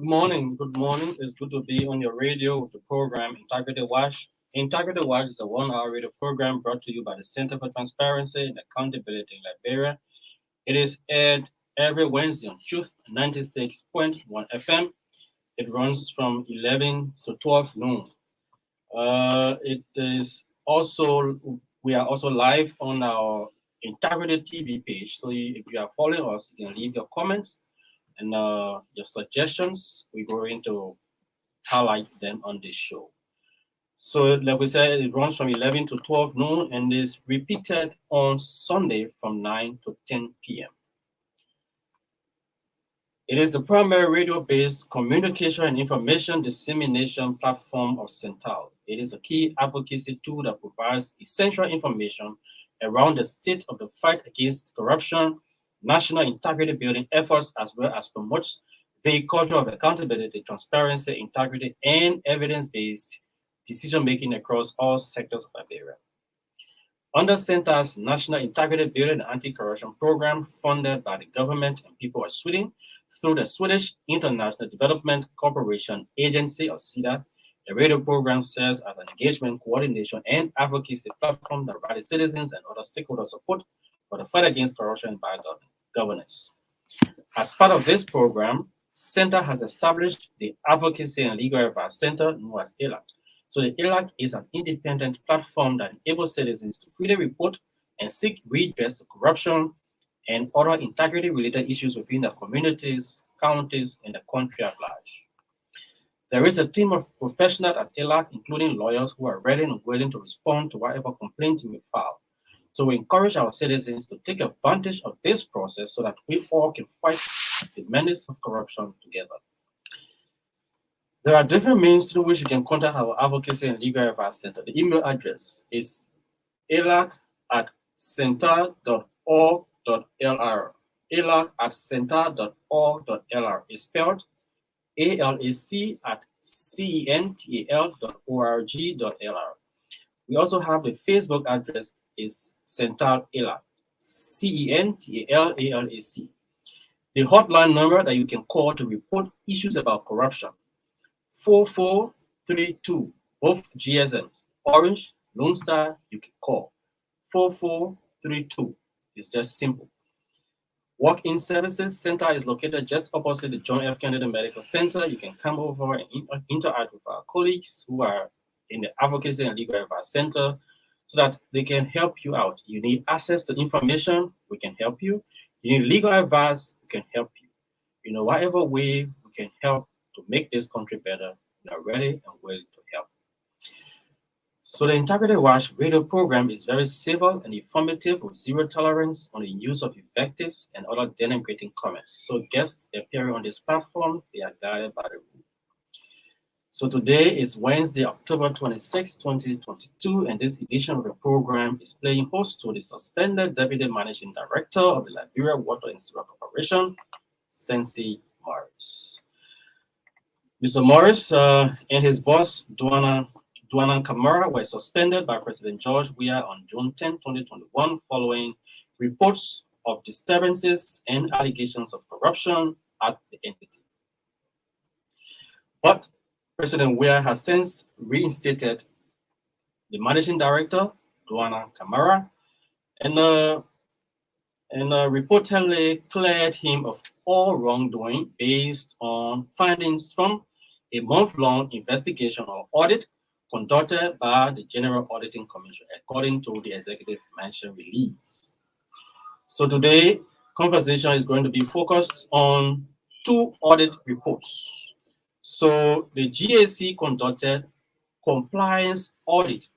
Good morning. Good morning. It's good to be on your radio with the program Integrity Watch. Integrity Watch is a 1 hour radio program brought to you by the Center for Transparency and Accountability in Liberia. It is aired every Wednesday on Truth 96.1 FM. It runs from 11 to 12 noon. It is also, we are also live on our Integrity TV page. So if you are following us, you can leave your comments and your suggestions. We're going to highlight them on this show. So, like we said, it runs from 11 to 12 noon and is repeated on Sunday from 9 to 10 p.m. It is the primary radio-based communication and information dissemination platform of Sencee. It is a key advocacy tool that provides essential information around the state of the fight against corruption, national integrity building efforts, as well as promotes the culture of accountability, transparency, integrity, and evidence-based decision-making across all sectors of Liberia. Under Center's National Integrity Building and Anti-Corruption Program, funded by the government and people of Sweden through the Swedish International Development Cooperation Agency, or SIDA, the radio program serves as an engagement, coordination, and advocacy platform that provides citizens and other stakeholder support for the fight against corruption and bad governance. As part of this program, Center has established the Advocacy and Legal Advice Center, known as ALAC. So the ALAC is an independent platform that enables citizens to freely report and seek redress of corruption and other integrity-related issues within their communities, counties, and the country at large. There is a team of professionals at ALAC, including lawyers who are ready and willing to respond to whatever complaints you may file. So we encourage our citizens to take advantage of this process so that we all can fight the menace of corruption together. There are different means through which you can contact our Advocacy and Legal Advice Center. The email address is alac@center.org.lr. alac@center.org.lr is spelled alac@cental.org.lr. We also have the Facebook address is Central ALAC, CENTALALAC. The hotline number that you can call to report issues about corruption, 4432, both GSMs, Orange, Lone Star, you can call. 4432 is just simple. Walk-in services center is located just opposite the John F. Kennedy Medical Center. You can come over and interact with our colleagues who are in the Advocacy and Legal Advice Center so that they can help you out. You need access to information, we can help you. You need legal advice, we can help you. You know, whatever way we can help to make this country better, we are ready and willing to help. So the Integrity Watch radio program is very civil and informative with zero tolerance on the use of invectives and other denigrating comments. So guests appearing on this platform, they are guided by the rule. So today is Wednesday, October 26, 2022, and this edition of the program is playing host to the suspended Deputy Managing Director of the Liberia Water and Sewer Corporation, Sencee Morris. Mr. Morris and his boss, Duana Kamara, were suspended by President George Weah on June 10, 2021, following reports of disturbances and allegations of corruption at the entity. But President Weah has since reinstated the managing director, Duana Kamara, and reportedly cleared him of all wrongdoing based on findings from a month-long investigation or audit conducted by the General Auditing Commission, according to the executive mansion release. So today, conversation is going to be focused on two audit reports. So the GAC conducted compliance audit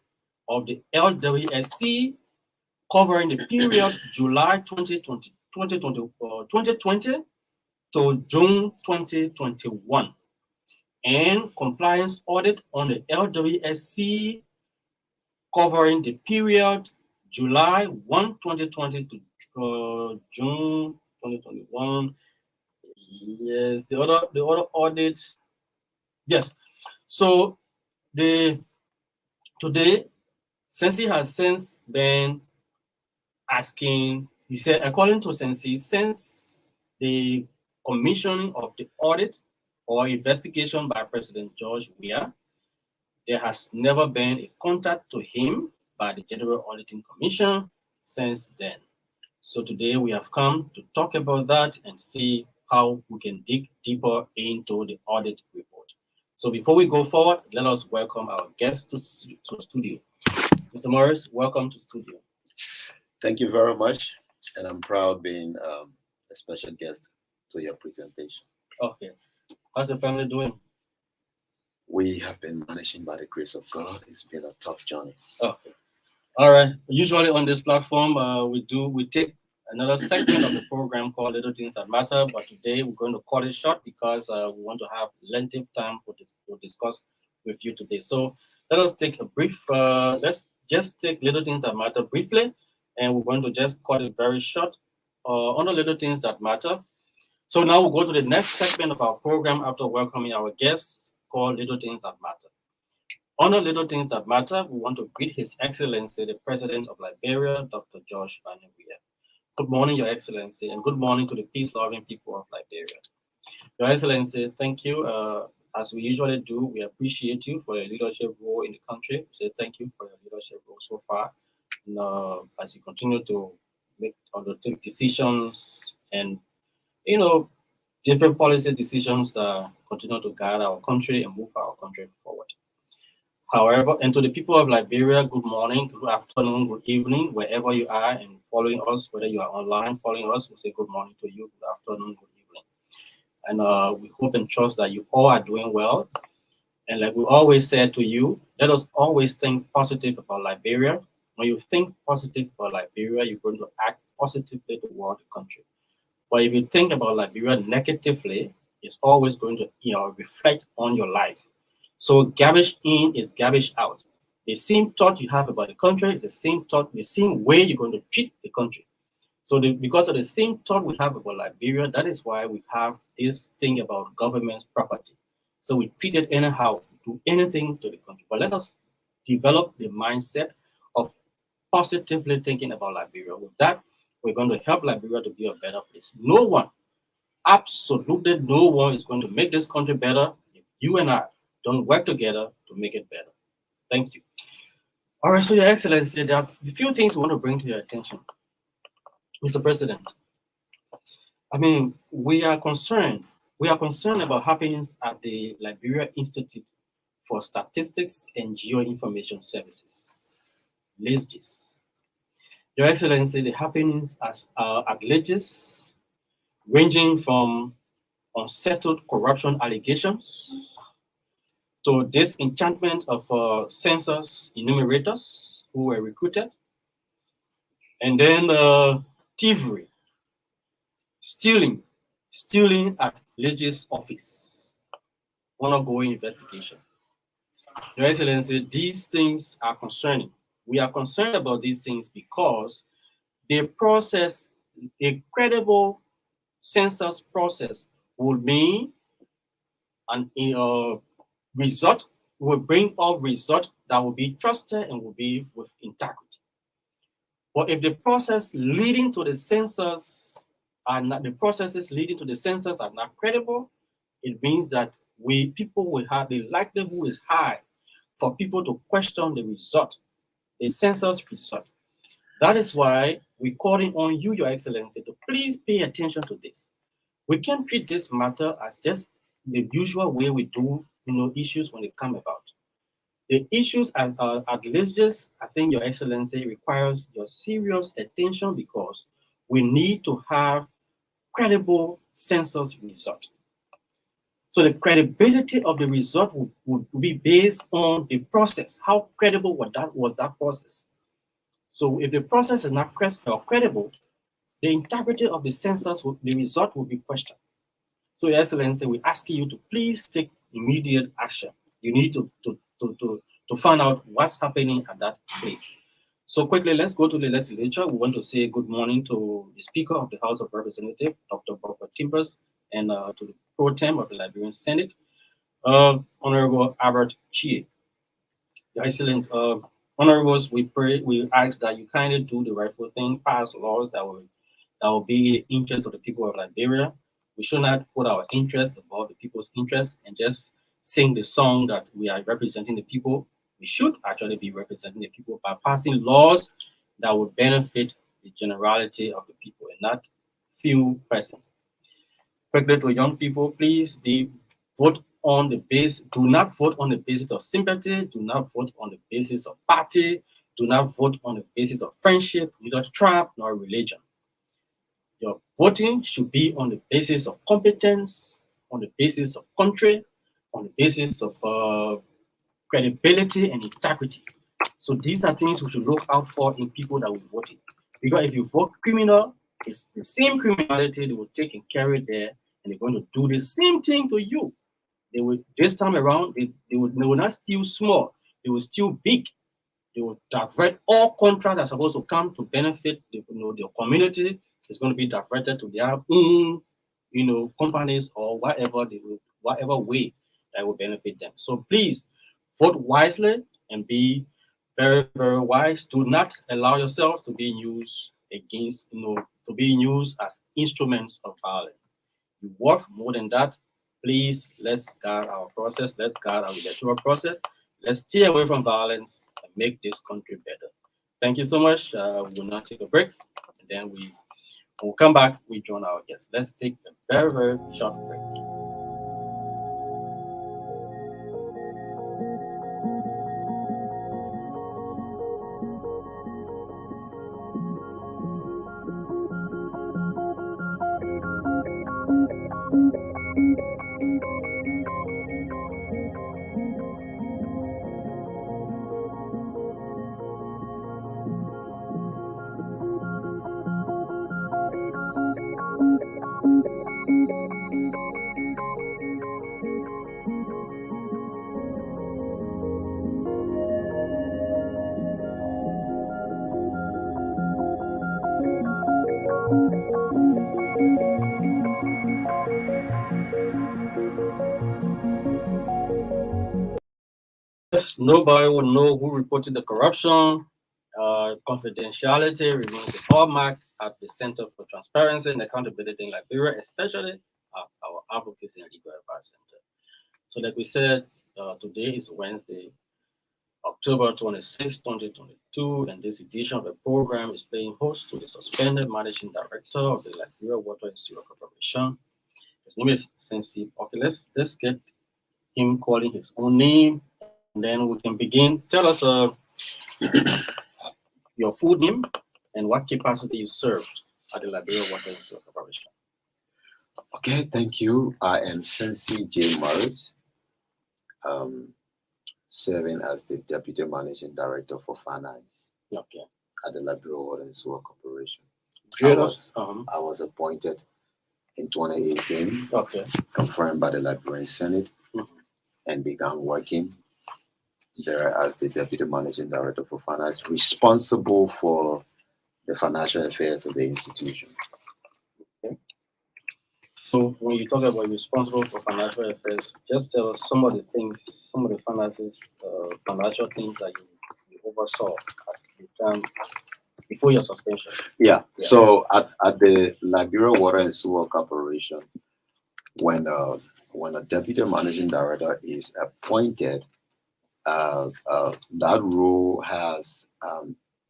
of the LWSC covering the period July 2020 to June 2021, and compliance audit on the LWSC covering the period July 1, 2020 to June 2021. Yes, the other audit. Yes. So today, Sencee has since been asking, he said, according to Sencee, since the commissioning of the audit or investigation by President George Weah, there has never been a contact to him by the General Auditing Commission since then. So today we have come to talk about that and see how we can dig deeper into the audit report. So before we go forward, let us welcome our guest to studio. Mr. Morris, welcome to studio. Thank you very much, and I'm proud being a special guest to your presentation. Okay. How's the family doing? We have been managing by the grace of God. It's been a tough journey. Okay. All right. Usually on this platform, we take another segment of the program called Little Things That Matter, but today we're going to cut it short because we want to have lengthy time to discuss with you today. So let us take a brief, let's just take Little Things That Matter briefly, and we're going to just cut it very short on the Little Things That Matter. So now we'll go to the next segment of our program after welcoming our guests called Little Things That Matter. On the Little Things That Matter, we want to greet His Excellency, the President of Liberia, Dr. George Weah. Good morning, Your Excellency, and good morning to the peace-loving people of Liberia. Your Excellency, thank you. As we usually do, we appreciate you for your leadership role in the country. We say thank you for your leadership role so far. And, as you continue to take decisions and, different policy decisions that continue to guide our country and move our country forward. However, and to the people of Liberia, good morning, good afternoon, good evening, wherever you are and following us, whether you are online following us, we say good morning to you, good afternoon, good evening. And we hope and trust that you all are doing well. And like we always say to you, let us always think positive about Liberia. When you think positive about Liberia, you're going to act positively toward the country. But if you think about Liberia negatively, it's always going to reflect on your life. So garbage in is garbage out. The same thought you have about the country is the same thought, the same way you're going to treat the country. So because of the same thought we have about Liberia, that is why we have this thing about government property. So we treat it anyhow, do anything to the country. But let us develop the mindset of positively thinking about Liberia. With that, we're going to help Liberia to be a better place. No one, absolutely no one is going to make this country better if you and I don't work together to make it better. Thank you. All right, so Your Excellency, there are a few things we want to bring to your attention. Mr. President, I mean, we are concerned about happenings at the Liberia Institute for Statistics and Geoinformation Services, LSGIS. Your Excellency, the happenings at LSGIS, ranging from unsettled corruption allegations to disenchantment of census enumerators who were recruited, and then thievery, stealing at LSGIS office, ongoing investigation. Your Excellency, these things are concerning. We are concerned about these things because they process a credible census process will mean an result will bring up result that will be trusted and will be with integrity. But if the process leading to the census are not the processes leading to the census are not credible, it means that people will have the likelihood is high for people to question the result, the census result. That is why we're calling on you, Your Excellency, to please pay attention to this. We can't treat this matter as just the usual way we do, issues when they come about. The issues at LSGIS, I think, Your Excellency, requires your serious attention because we need to have credible census result. So the credibility of the result would be based on the process. How credible was that process? So if the process is not credible, the integrity of the census, the result will be questioned. So, Your Excellency, we're asking you to please take immediate action. You need to find out what's happening at that place. So quickly, let's go to the legislature. We want to say good morning to the Speaker of the House of Representatives, Dr. Buffer Timbers, and to the Pro Tem of the Liberian Senate, Honorable Albert Chie. Your Excellency, Honorables, we ask that you kindly do the rightful thing, pass laws that will be in the interest of the people of Liberia. We should not put our interest above the people's interest and just sing the song that we are representing the people. We should actually be representing the people by passing laws that will benefit the generality of the people and not few persons. Quickly to young people, please be vote on the base. Do not vote on the basis of sympathy. Do not vote on the basis of party. Do not vote on the basis of friendship, neither tribe nor religion. Your voting should be on the basis of competence, on the basis of country, on the basis of credibility and integrity. So these are things we should look out for in people that will vote in. Because if you vote criminal, it's the same criminality they will take and carry there, and they're going to do the same thing to you. They will this time around, they will not steal small, they will steal big. They will divert all contracts that are supposed to come to benefit the community. It's going to be diverted to their own, companies or whatever way that will benefit them. So please vote wisely and be very, very wise. Do not allow yourself to be used against, to be used as instruments of violence. You work more than that. Please, let's guard our process. Let's guard our electoral process. Let's stay away from violence and make this country better. Thank you so much. We will now take a break, and then we will come back. We join our guests. Let's take a very, very short break. Yes, nobody will know who reported the corruption. Confidentiality remains the hallmark at the Center for Transparency and Accountability in Liberia, especially at our Advocacy and Legal Advice Center. So, like we said, today is Wednesday, October 26, 2022, and this edition of the program is playing host to the suspended Managing Director of the Liberia Water and Sewer Corporation. His name is Sencee. Okay, let's get him calling his own name, and then we can begin. Tell us your full name and what capacity you served at the Liberia Water and Sewer Corporation. Okay, thank you. I am Sencee J. Morris, um, serving as the Deputy Managing Director for Finance Okay. at the Liberia Water and Sewer Corporation. I was appointed in 2018, Okay. confirmed by the Liberian Senate, and began working there as the Deputy Managing Director for Finance, responsible for the financial affairs of the institution. Okay. So when you talk about responsible for financial affairs, just tell us some of the things, some of the financial things that you oversaw at the time before your suspension. Yeah. So at the Liberia Water and Sewer Corporation, when a Deputy Managing Director is appointed, that role has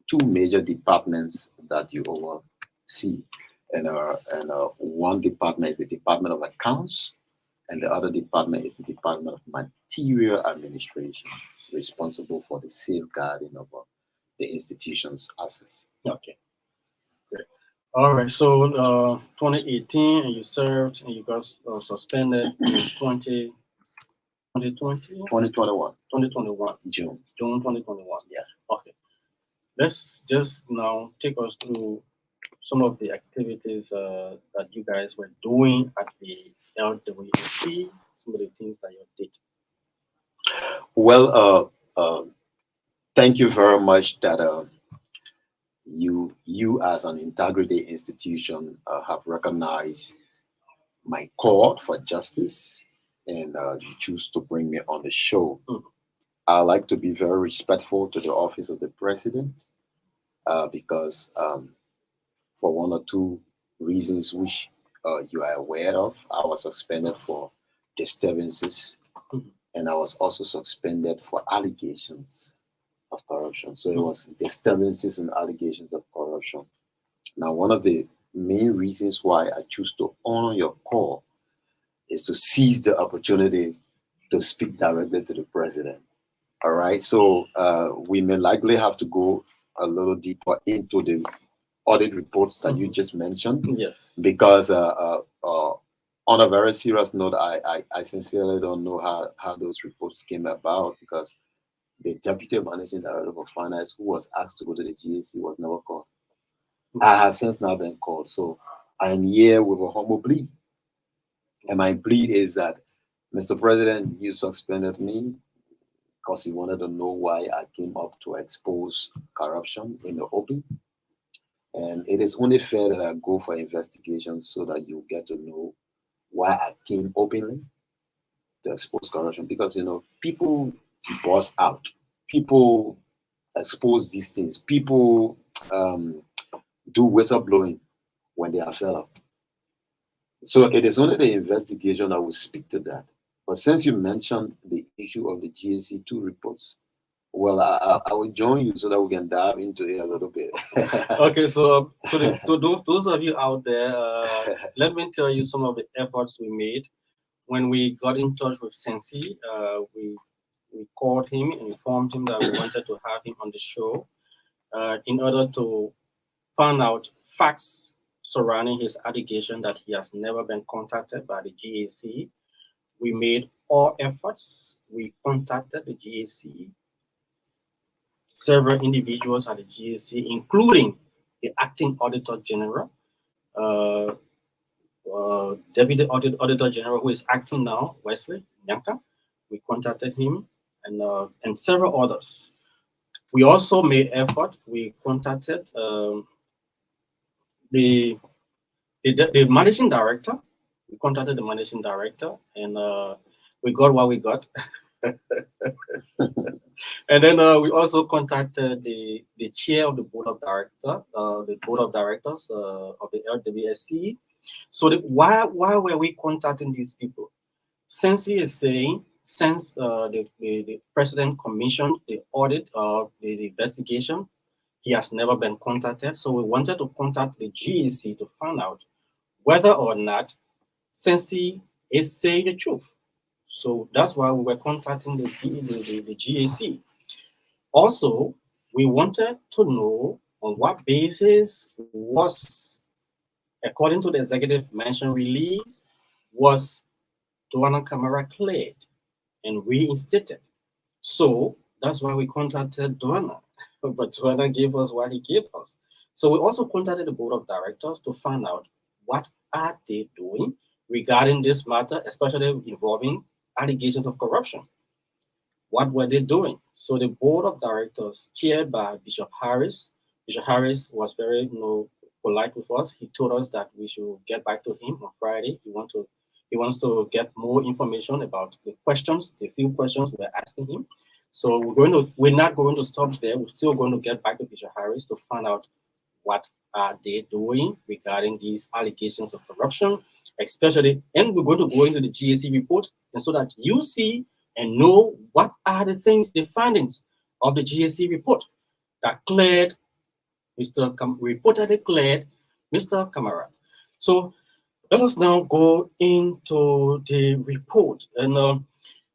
two major departments that you oversee, and one department is the Department of Accounts, and the other department is the Department of Material Administration, responsible for the safeguarding of the institution's assets. Okay. Great. All right. So 2018, and you served, and you got suspended in 2021. 2021. June. June 2021. Yeah. Okay. Let's just now take us through some of the activities that you guys were doing at the LWSC, some of the things that you did. Well, thank you very much that you as an integrity institution have recognized my call for justice, and you choose to bring me on the show. I like to be very respectful to the office of the president because for one or two reasons which you are aware of. I was suspended for disturbances, and I was also suspended for allegations of corruption. So it was disturbances and allegations of corruption. Now, one of the main reasons why I choose to honor your call is to seize the opportunity to speak directly to the president. All right. So we may likely have to go a little deeper into the audit reports that you just mentioned. Yes. Because on a very serious note, I sincerely don't know how those reports came about, because the deputy managing director of finance, who was asked to go to the GAC, was never called. I have since now been called. So I'm here with a humble plea. And my plea is that, Mr. President, you suspended me because you wanted to know why I came up to expose corruption in the open. And it is only fair that I go for investigations so that you get to know why I came openly to expose corruption. Because, people bust out, people expose these things, people do whistleblowing when they are fed up. So it is only the investigation that will speak to that. But since you mentioned the issue of the GAC2 reports, well, I will join you so that we can dive into it a little bit. Okay, so to those of you out there, let me tell you some of the efforts we made. When we got in touch with Sencee, we called him and informed him that we wanted to have him on the show in order to find out facts surrounding his allegation that he has never been contacted by the GAC. We made all efforts. We contacted the GAC, several individuals at the GAC, including the acting auditor general, uh, deputy auditor general, who is acting now, Wesley Nyanka. We contacted him and several others. We also made effort. We contacted the the managing director. We contacted the managing director, and we got what we got. And then we also contacted the chair of the board of directors of the LWSC. So why were we contacting these people? Sencee is saying, since the president commissioned the audit of the investigation, he has never been contacted. So we wanted to contact the GAC to find out whether or not Sencee is saying the truth. So that's why we were contacting the GAC. Also, we wanted to know on what basis was, according to the executive mention release, was Duana Camara cleared and reinstated. So that's why we contacted Duana. But Duana gave us what he gave us. So we also contacted the board of directors to find out what are they doing regarding this matter, especially involving allegations of corruption. What were they doing? So the board of directors, chaired by Bishop Harris was very polite with us. He told us that we should get back to him on Friday. He wants to get more information about the few questions we're asking him. So we're not going to stop there. We're still going to get back to Bishop Harris to find out what are they doing regarding these allegations of corruption, especially, and we're going to go into the GAC report, and so that you see and know what are the findings of the GAC report that reportedly cleared Mr. Kamara. So let us now go into the report. And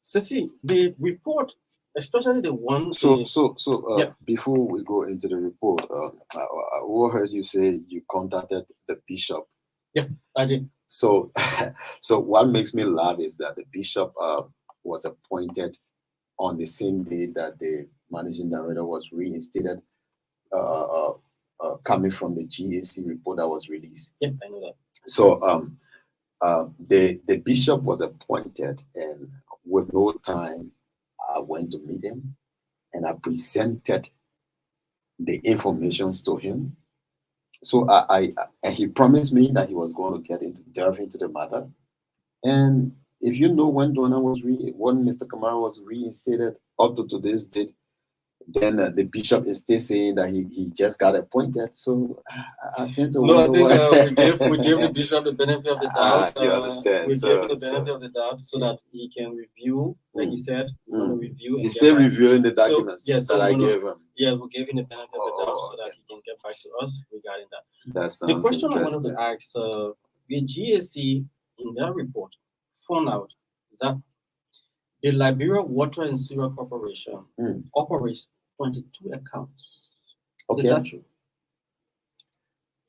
Sencee, the report, especially the one. Yeah. Before we go into the report, I heard you say you contacted the bishop. Yeah, I did. So, so what makes me laugh is that the bishop was appointed on the same day that the managing director was reinstated, coming from the GAC report that was released. Yeah, I know that. So the bishop was appointed, and with no time, I went to meet him, and I presented the informations to him. So and he promised me that he was going to delve into the matter. And if you know when Mr. Kamara was reinstated up to today's date, Then the bishop is still saying that he just got appointed. So I tend to No, I wonder think why. we gave the bishop the benefit of the Ah, doubt. you understand? We gave him the So benefit of the doubt so that he can review, like he said, we're going to review and he's get still back. reviewing the So documents yeah, so that I we're gonna gave him. yeah, we gave him the benefit of the doubt Oh, so that okay. he can get back to us regarding that. That The sounds question I wanted to interesting. ask, the GAC in their report found out that the Liberia Water and Sewer Corporation operates 22 accounts. Is that Okay. true?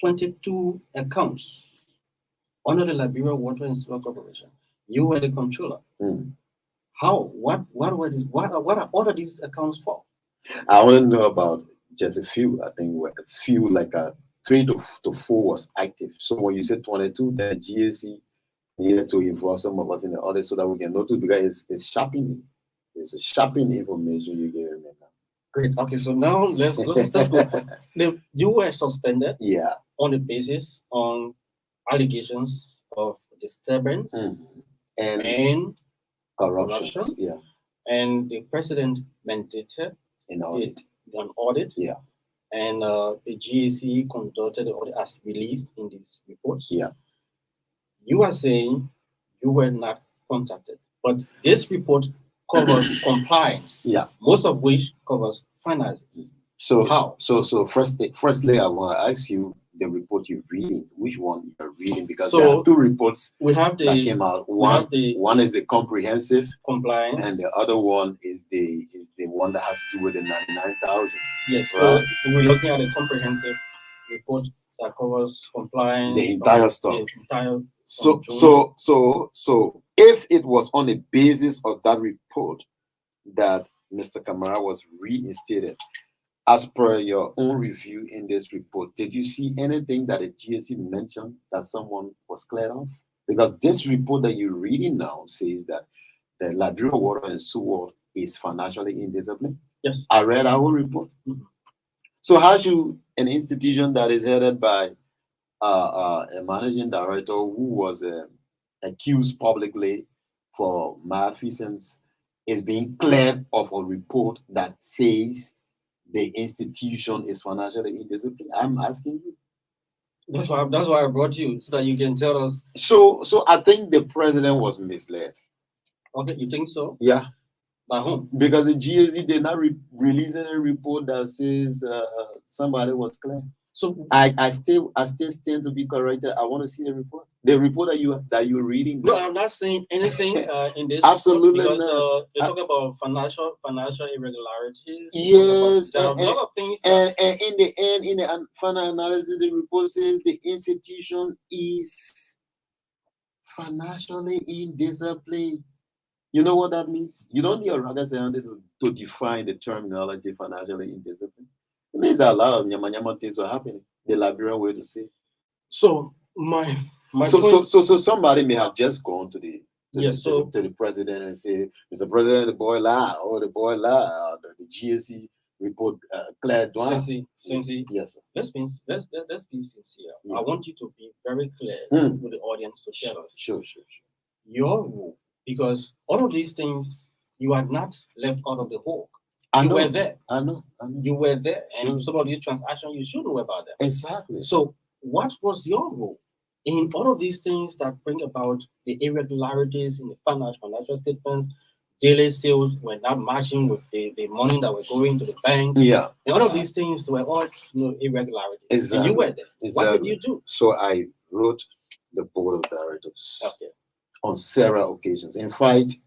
22 accounts under the Liberia Water and Sewer Corporation. You were the controller. How? What are all of these accounts for? I want to know about just a few. I think a few, like 3 to 4 was active. So when you said 22, then GAC needed to involve some of us in the audit so that we can notice, because it's shopping. It's a shopping information you give me now. Great. Okay, so now let's go. You were suspended. Yeah. On the basis on allegations of disturbance and corruption. Yeah. And the president mandated an audit. An audit. Yeah. And the GAC conducted the audit as released in these reports. Yeah. You are saying you were not contacted, but this report covers compliance. Yeah. Most of which covers finances. So how? So firstly, I want to ask you the report you're reading. Which one you're reading? Because there are 2 reports we have that came out. One is the comprehensive compliance, and the other one is the one that has to do with the 99,000. Yes. Right? So we're looking at a comprehensive report that covers compliance, the entire stuff. The entire So if it was on the basis of that report that Mr. Kamara was reinstated, as per your own review in this report, did you see anything that the GSC mentioned that someone was cleared off? Because this report that you're reading now says that the Liberia Water and Sewer is financially indisciplined. Yes. I read our report. So how should an institution that is headed by a managing director who was accused publicly for malfeasance is being cleared of a report that says the institution is financially indisciplined? I'm asking you. That's why I brought you, so that you can tell us. So I think the president was misled. Okay, you think so? Yeah. By whom? Because the GSC did not release any report that says somebody was cleared. So I still stand to be corrected. I want to see the report. The report that you're reading. No, I'm not saying anything in this. Absolutely report, because not. They talk about financial irregularities. Yes, there are a lot of things. And in the end, in the final analysis, the report says the institution is financially indisciplined. You know what that means? You don't need a rocket scientist to define the terminology financially indisciplined. It means that a lot of nyama things were happening. The Liberian way to say. So my so somebody may have just gone to the president and say, Mr. President, the boy lied, or the boy lied, the GSC report cleared. Sencee, yes, sir. Let's be sincere. Yeah. I want you to be very clear with the audience to tell us. Sure. Your role, because all of these things you are not left out of the hole. You were there. I know. You were there, sure. And some of these transactions you should know about them. Exactly. So, what was your role in all of these things that bring about the irregularities in the financial statements? Daily sales were not matching with the money that were going to the bank. Yeah. And all of these things were all irregularities. Exactly. And you were there. Exactly. What did you do? So I wrote the board of directors on several occasions. In fact,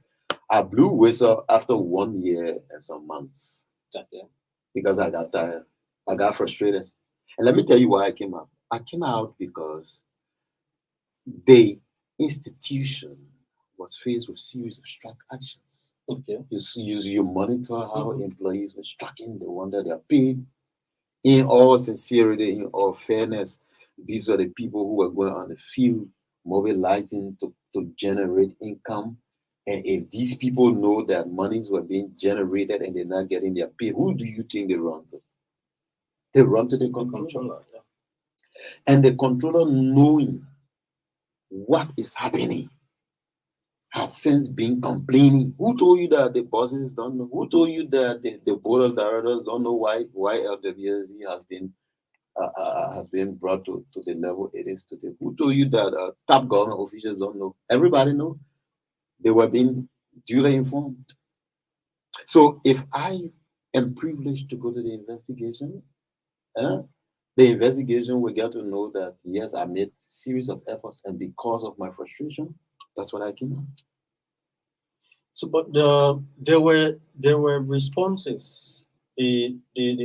I blew whistle after 1 year and some months. Because I got tired. I got frustrated. And let me tell you why I came out. I came out because the institution was faced with series of strike actions. Okay. You monitor how employees were striking, the one that they are paid. In all sincerity, in all fairness, these were the people who were going on the field, mobilizing to generate income. And if these people know that monies were being generated and they're not getting their pay, who do you think they run to? They run to the controller. And the controller, knowing what is happening, have since been complaining. Who told you that the bosses don't know? Who told you that the board of directors don't know why LWSC has been brought to the level it is today? Who told you that top government officials don't know? Everybody know. They were being duly informed. So if I am privileged to go to the investigation, eh, the investigation will get to know that yes, I made series of efforts, and because of my frustration, that's what I came out. So, but there were responses. The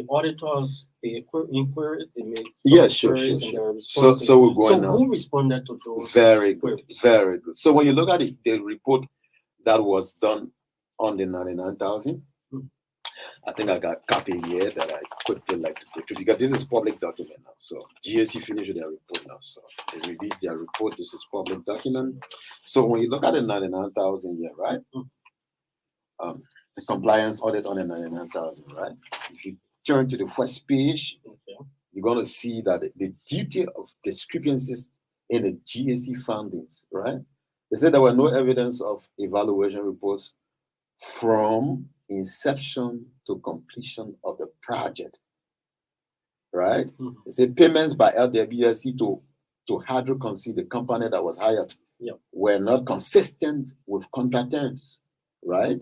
auditors they inquired, they made Yes, sure, inquiries, sure, and sure. there were So, responses. so we're So going now. who responded to those Very good, queries? very good. So when you look at it, the report that was done on the 99,000, Hmm. I think I got a copy here that I quickly like to go through because this is public document now. So GSC finished their report now. So they released their report. This is public document. So when you look at the 99,000 here, right? Hmm. The compliance audit on the 99,000, right? If you turn to the first page, Okay. you're going to see that the detail of discrepancies in the GSC findings, right? They said there were no evidence of evaluation reports from inception to completion of the project, right? Mhm. They said payments by LWSC to Hydroconceal, the company that was hired, Yeah. were not consistent with contract terms, right?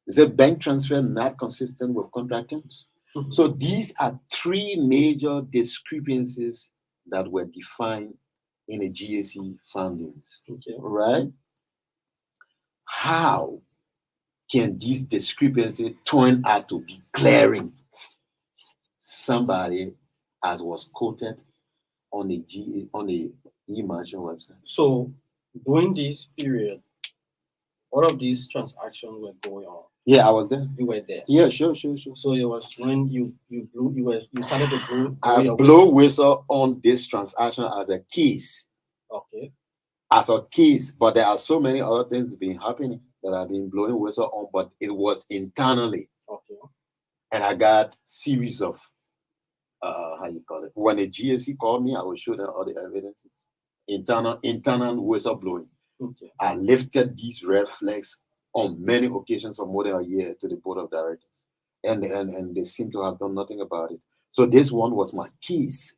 They said bank transfer not consistent with contract terms. Mhm. So these are three major discrepancies that were defined in the GSC findings, Okay. right? How can these discrepancies turn out to be glaring? Somebody, as was quoted on the e-mansion website. So during this period, all of these transactions were going on. Yeah, I was there. You were there. Yeah, sure, sure, sure. So it was when you started to blow I your blow whistle. whistle on this transaction as a case. Okay. As a case, but there are so many other things been happening that I've been blowing whistle on, but it was internally. Okay. And I got series of how you call it. When the GSC called me, I will show them all the evidences. Internal whistle blowing. Okay. I lifted these red flags on many occasions for more than a year to the board of directors. And they seem to have done nothing about it. So this one was my case.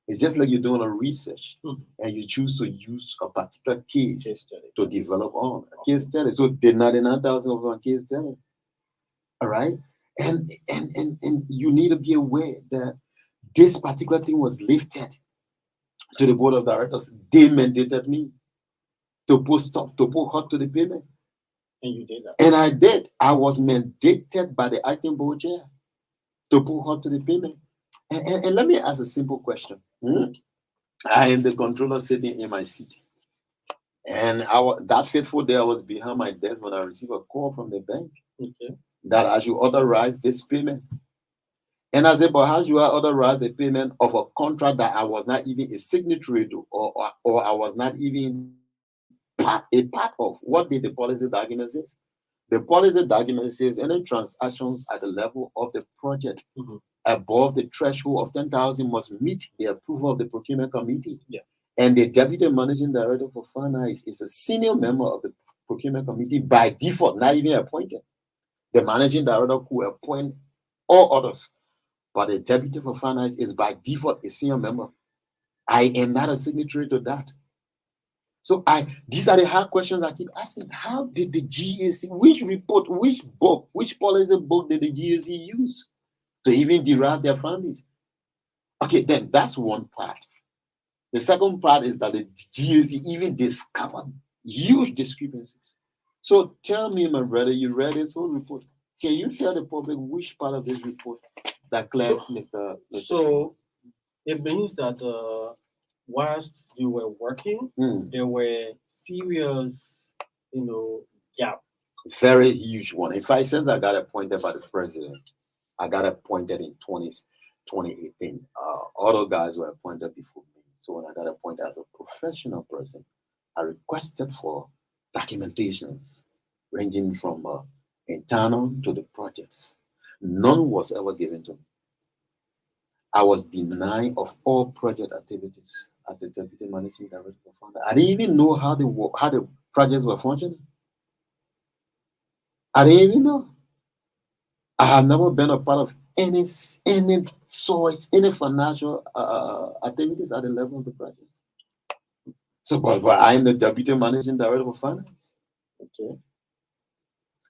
It's just like you're doing a research Mhm. and you choose to use a particular case Case study. to develop on a Okay. case study. So the 99,000 was on case study. All right. And you need to be aware that this particular thing was lifted to the board of directors. They mandated me to put stop, to put halt to the payment. And you did that. And I did. I was mandated by the acting board chair to put halt to the payment. And let me ask a simple question. I am the controller sitting in my seat. And that fateful day, I was behind my desk when I received a call from the bank Okay. that I should authorize this payment. And I said, but how should I authorize a payment of a contract that I was not even a signatory to, or I was not even a part of? What did the policy document say? The policy document says any transactions at the level of the project Mhm. above the threshold of 10,000 must meet the approval of the procurement committee. Yeah. And the deputy managing director for finance is a senior member of the procurement committee by default, not even appointed. The managing director could appoint all others, but the deputy for finance is by default a senior member. I am not a signatory to that. So these are the hard questions I keep asking. How did the GSC, which report, which book, which policy book did the GSC use to even derive their findings? Okay, then that's one part. The second part is that the GSC even discovered huge discrepancies. So tell me, my brother, you read this whole report. Can you tell the public which part of this report that class, So, Mr. so it means that whilst you were working, there were serious, gap. Very huge one. In fact, since I got appointed by the president, I got appointed in 2018. Other guys were appointed before me. So when I got appointed as a professional person, I requested for documentations ranging from internal to the projects. None was ever given to me. I was denied of all project activities as the deputy managing director for founder. I didn't even know how the projects were functioning. I didn't even know. I have never been a part of any source, any financial activities at the level of the president. So, but I'm the deputy managing director of finance. Okay.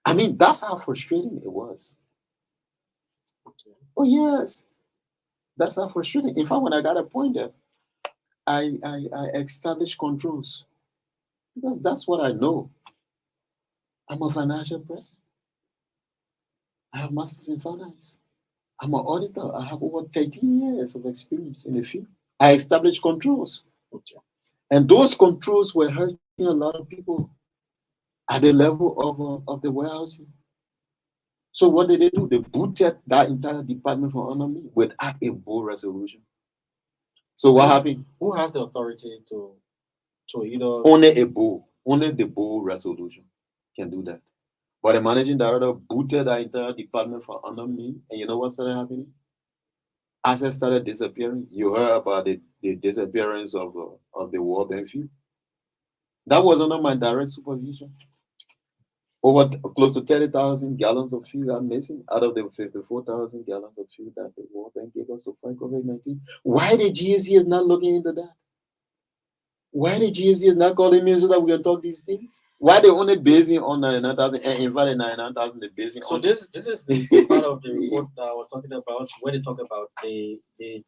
I mean, that's how frustrating it was. Okay. Oh yes, that's how frustrating. In fact, when I got appointed, I established controls because that's what I know. I'm a financial person. I have masters in finance. I'm an auditor. I have over 13 years of experience in the field. I established controls, Okay. and those controls were hurting a lot of people at the level of the warehousing. So what did they do? They booted that entire department from under me without a board resolution. So what happened? Who has the authority to either? Only the board resolution can do that. But the managing director booted that entire department from under me, and you know what started happening? Assets started disappearing. You heard about the disappearance of the World Bank field. That was under my direct supervision. Over close to 30,000 gallons of fuel are missing out of the 54,000 gallons of fuel that the World Bank gave us to fight COVID-19. Why the GSC is not looking into that? Why the GSC is not calling me so that we can talk these things? Why they only basing on 99,000 and in fact the 99,000 they basing So on? this is the part of the report that I was talking about, where they talk about the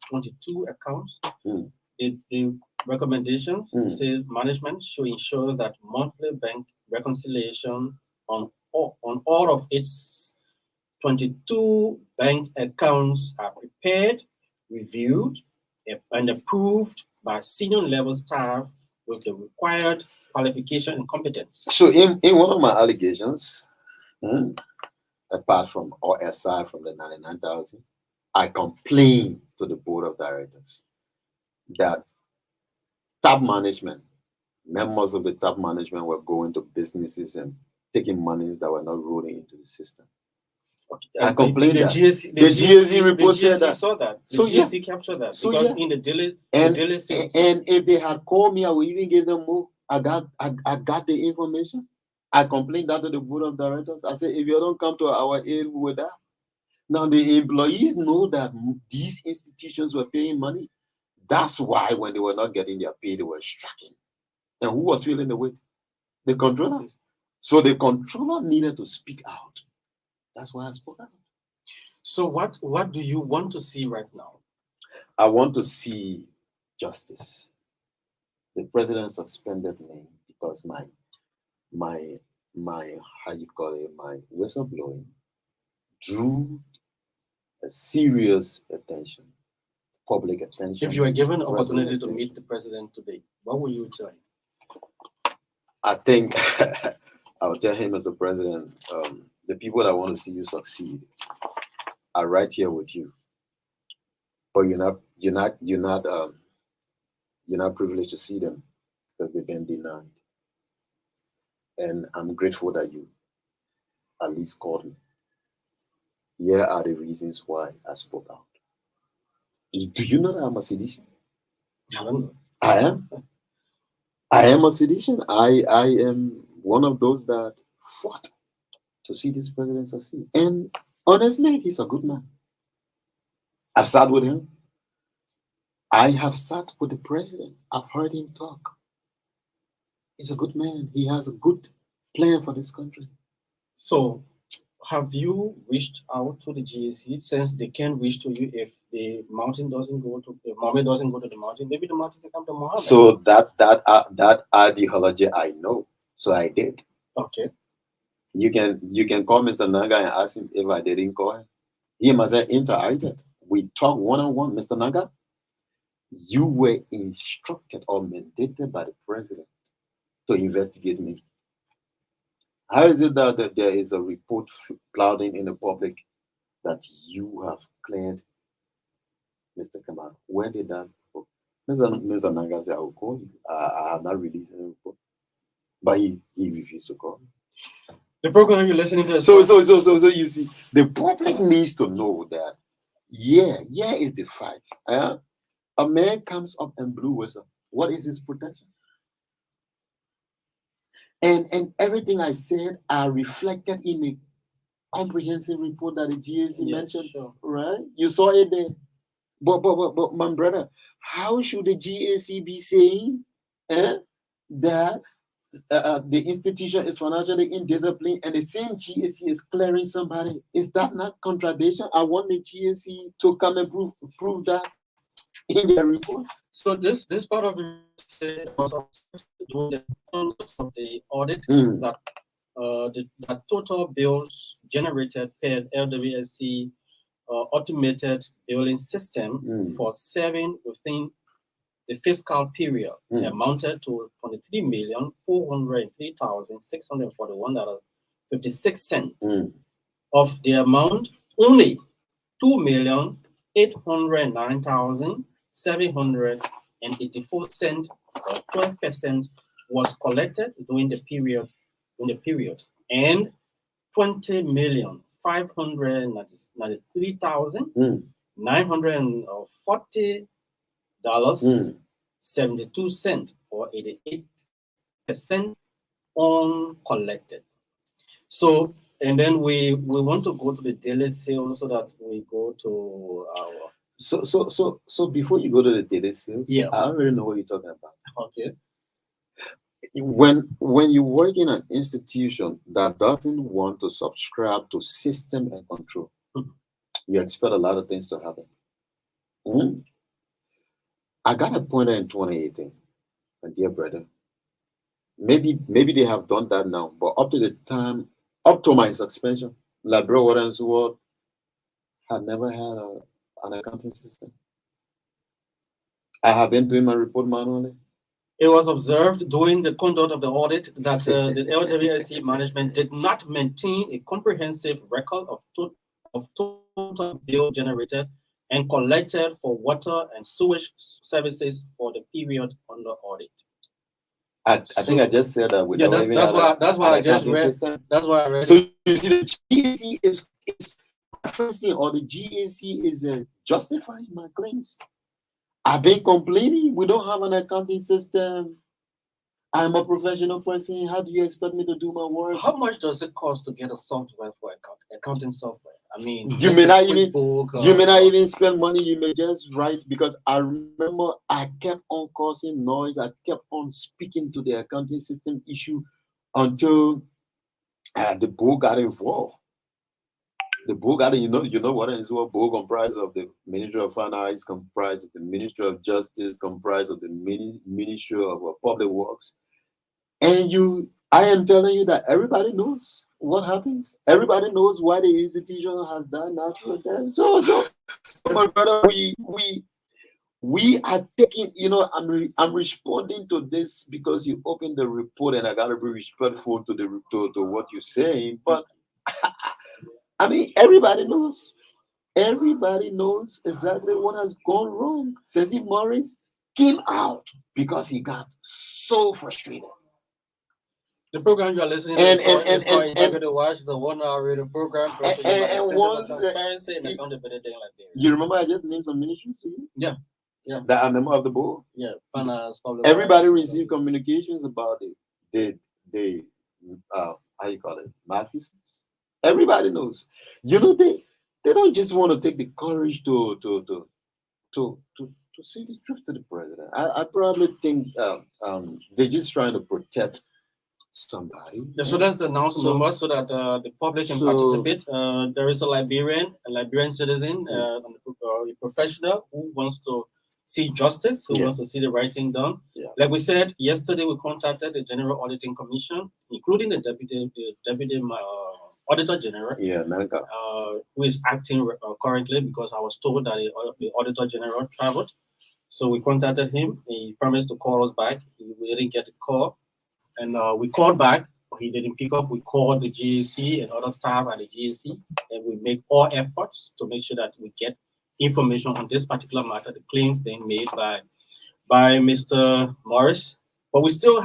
22 accounts. Hmm. The recommendations Mm. says management should ensure that monthly bank reconciliation on all of its 22 bank accounts are prepared, reviewed, and approved by senior level staff with the required qualification and competence. So in one of my allegations, hmm, apart from or aside from the 99,000, I complained to the board of directors that top management, members of the top management were going to businesses and taking monies that were not rolling into the system. I complained the that. GSC, The GSC report the said GSC that. saw that. The So yeah, GSC captured that so because yeah. in the daily And sales, and if they had called me, I would even give them more. I got the information. I complained that to the board of directors. I said, if you don't come to our aid with that. Now the employees know that these institutions were paying money. That's why when they were not getting their pay, they were striking. And who was feeling the weight? The controller. So the controller needed to speak out. That's why I spoke out. so what do you want to see right now? I want to see justice. The president suspended me because my my how you call it, my whistleblowing drew a serious attention, public attention. If you were given an president opportunity to meet attention. the president today, what would you tell him? I think I'll tell him as a president, the people that want to see you succeed are right here with you. But you're not privileged to see them because they've been denied. And I'm grateful that you at least called me. Here are the reasons why I spoke out. Do you know that I'm a sedition? I don't know. I am. I am a sedition. I am one of those that fought to see this president succeed. And honestly, he's a good man. I've sat with him. I have sat with the president. I've heard him talk. He's a good man. He has a good plan for this country. So, have you reached out to the GSC since they can't reach to you if the mountain doesn't go to the Mohammed doesn't go to the mountain? Maybe the mountain can come to Mohammed. So that ideology I know. So I did. Okay. You can call Mr. Naga and ask him if I didn't call him. He must have interacted. We talked one on one, Mr. Naga. You were instructed or mandated by the president to investigate me. How is it that there is a report clouding in the public that you have cleared Mr. Kamal? Where did that go? Mr. Naga said, I will call you. I have not released any report. But he refused to call me. The program you're listening to. So you see, the public needs to know that, yeah, is the fact. A man comes up and blew whistle. What is his protection? And everything I said are reflected in a comprehensive report that the GAC mentioned, sure. right? You saw it there. But my brother, how should the GAC be saying that the institution is financially indisciplined and the same GAC is clearing somebody? Is that not contradiction? I want the GAC to come and prove that in their reports. So this part of the said was during the conduct of the audit that that total bills generated per LWSC automated billing system for serving within the fiscal period amounted to $23,403,641.56. Of the amount, only $2,809,784, or 12%, was collected during the period. And $20,593,940.72, or 88% uncollected. So, and then we want to go to the daily sales so that we go to our. So before you go to the daily sales, Yeah. I already know what you're talking about. Okay. When you work in an institution that doesn't want to subscribe to system and control, you expect a lot of things to happen. I got appointed in 2018, and dear brother, maybe they have done that now, but up to my suspension, Liberia Water World had never had an accounting system. I have been doing my report manually. It was observed during the conduct of the audit that the LWSC management did not maintain a comprehensive record of total bill generated and collected for water and sewage services for the period under audit. I think I just said that. That's why I just read. System. That's why I read. So you see, the GAC is referencing, or the GAC is justifying my claims. I've been complaining. We don't have an accounting system. I'm a professional person. How do you expect me to do my work? How much does it cost to get a software for accounting software? I mean, you may not even spend money. You may just write, because I remember I kept on causing noise. I kept on speaking to the accounting system issue until the board got involved. The board got, you know what is what board comprised of the Ministry of Finance, comprised of the Ministry of Justice, comprised of the Ministry of Public Works. And I am telling you that everybody knows what happens. Everybody knows why the institution has done natural damage. So my brother, we are taking, I'm responding to this because you opened the report, and I gotta be respectful to what you're saying. But I mean, everybody knows. Everybody knows exactly what has gone wrong. Sencee Morris came out because he got so frustrated. The program you are listening to is called Integrity Watch. It's a 1-hour radio program. And once transparency and accountability in Liberia. You remember I just named some ministries to you? Yeah. That are member of the board. Yeah. Finance, public. Everybody received communications about the how you call it, malfeasance. Everybody knows. They don't just want to take the courage to say the truth to the president. I probably think they're just trying to protect somebody. So let's announce numbers so that the public can participate. There is a Liberian citizen, a professional who wants to see justice, who wants to see the right thing done. Yeah. Like we said yesterday, we contacted the General Auditing Commission, including the deputy Auditor General, who is acting currently, because I was told that the Auditor General traveled. So we contacted him. He promised to call us back. We didn't get the call. And we called back, but he didn't pick up. We called the GAC and other staff at the GAC, and we make all efforts to make sure that we get information on this particular matter, the claims being made by Mr. Morris. But we still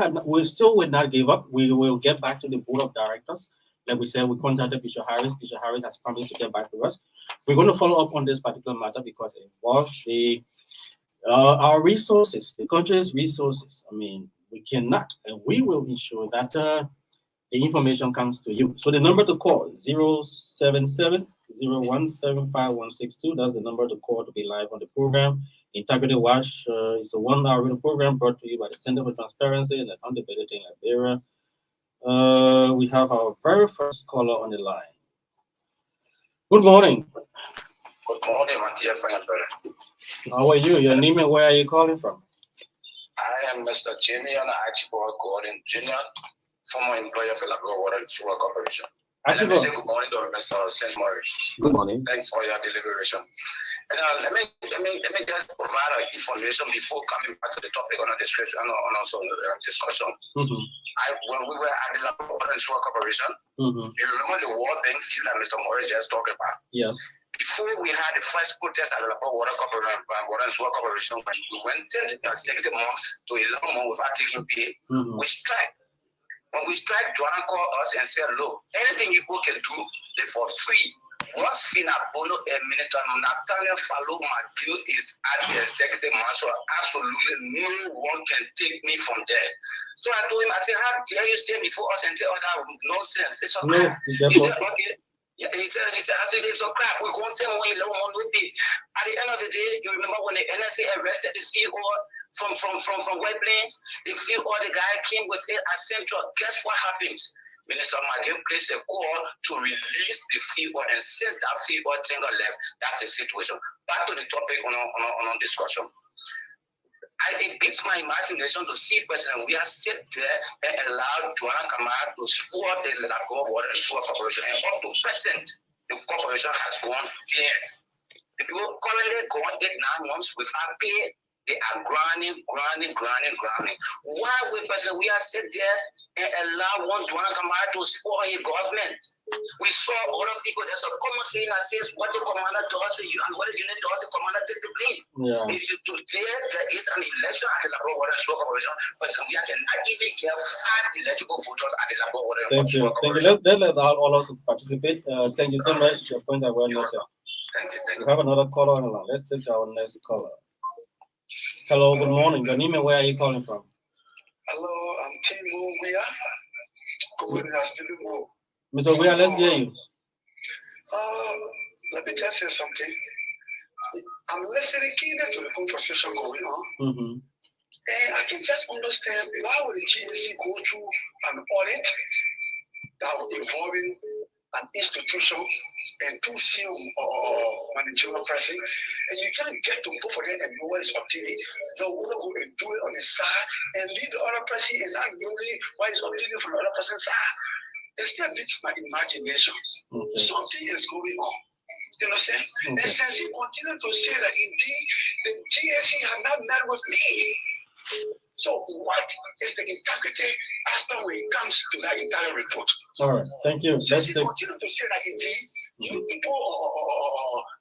would not give up. We will get back to the board of directors. Like we said, we contacted Bishop Harris. Bishop Harris has promised to get back to us. We're going to follow up on this particular matter because it involves our resources, the country's resources. I mean, we cannot, and we will ensure that the information comes to you. So the number to call 077-0175-162. That's the number to call to be live on the program. Integrity Watch is a 1-hour radio program brought to you by the Center for Transparency and Accountability in Liberia. We have our very first caller on the line. Good morning. Good morning, Matthias. How are you? Your name and where are you calling from? I am Mr. Jamie Archibald Gordon Jr., former employer of Liberia Water and Sewer Corporation. And let me say good morning to Mr. Sencee. Good morning. Thanks for your deliberation. And let me just provide information before coming back to the topic on the discussion. Mm-hmm. When we were at the Liberia Water and Sewer Corporation, you remember the World Bank seal that Mr. Morris just talked about? Yes. Before we had the first protest at the Liberia Water and Sewer Corporation, when we went to the executive months to 11 months without taking pay, we strike. When we strike, Joanna called us and said, look, anything you people can do, they for free. Once Fina Bono and Minister Nathaniel Fallo Matthew is at the executive marshal, absolutely no one can take me from there. So I told him, I said, how dare you stay before us and tell us that nonsense? It's a crap. He said, okay. Yeah, he said, I said, it's a crap. We're going to tell him what he won't be. At the end of the day, you remember when the NSA arrested the CEO from Wet Plains, the CEO, the guy came with it at Central. Guess what happens? Minister McGill placed a call to release the CEO, and since that CEO Tenga left, that's the situation. Back to the topic on discussion. It beats my imagination to see President we are sit there and allow Joanna Kamara to support the Liberia Water and Sewer Corporation, and up to present, the corporation has gone dead. The people currently gone 8-9 months without pay. They are grinding. Why would President we are sit there and allow one Joanna Kamara to support his government? We saw other people. There's a common saying that says, what the commander does to you and what the unit does, the commander take the blame. Yeah. If you today there is an election at the Liberia Water and Sewer Corporation, President we cannot even get 5 eligible voters at the Liberia Water and Sewer Corporation. Thank you. Let all of us participate. Thank you so much. Your points are well noted. Thank you. We have another caller on the line. Let's take our next caller. Hello, good morning. Your name and where are you calling from? Hello, I'm Timo Wea. Mr. Wea, let's hear you. Let me just say something. I'm listening keenly to the conversation going on. And I can just understand why would the GSC go through an audit that would involving an institution and 2 CEO or managerial person, and you can't get to both of them and know what is obtaining. You want to go and do it on the side and leave the other person and not knowing what is obtaining from the other person's side. It's not beats my imagination. Okay. Something is going on. You understand? Okay. And since you continue to say that indeed the GSC has not met with me. So what is the integrity aspect when it comes to that entire report? All right, thank you. Since you continue to say that indeed you people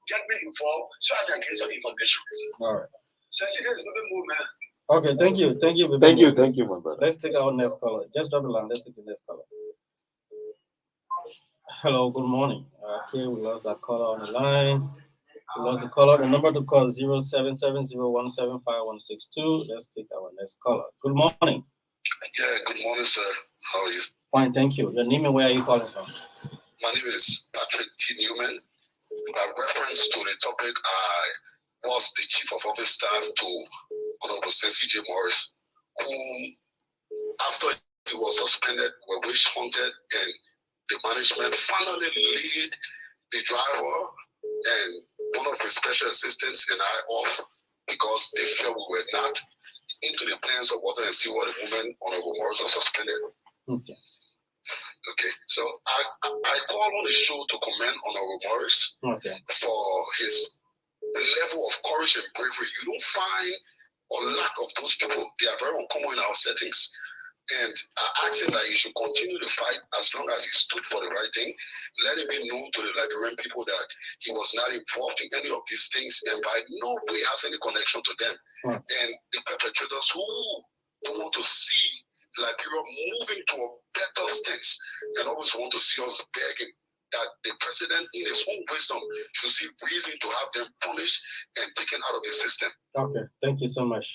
get me involved, so I can get some information. All right. Since it is a little more, man. Okay, thank you. Thank you, my brother. Let's take our next caller. Just drop the line. Let's take the next caller. Hello, good morning. Okay, we lost that caller on the line. We lost the caller. The number to call is 077-0175-162. Let's take our next caller. Good morning. Yeah, good morning, sir. How are you? Fine, thank you. Your name and where are you calling from? My name is Patrick T. Newman. By reference to the topic, I was the Chief of Office Staff to Honorable Sencee Morris, whom, after he was suspended, were witch hunted, and the management finally laid the driver and one of his special assistants and I off because they felt we were not into the plans of water and sewer the moment Honorable Morris was suspended. Okay, so I call on the show to commend Honorable Morris for his level of courage and bravery. You don't find a lack of those people. They are very uncommon in our settings. And I asked him that he should continue to fight as long as he stood for the right thing. Let it be known to the Liberian people that he was not involved in any of these things, and by nobody has any connection to them. And the perpetrators who want to see Liberia moving to a better stance and always want to see us begging that the president, in his own wisdom, should see reason to have them punished and taken out of the system. Okay, thank you so much.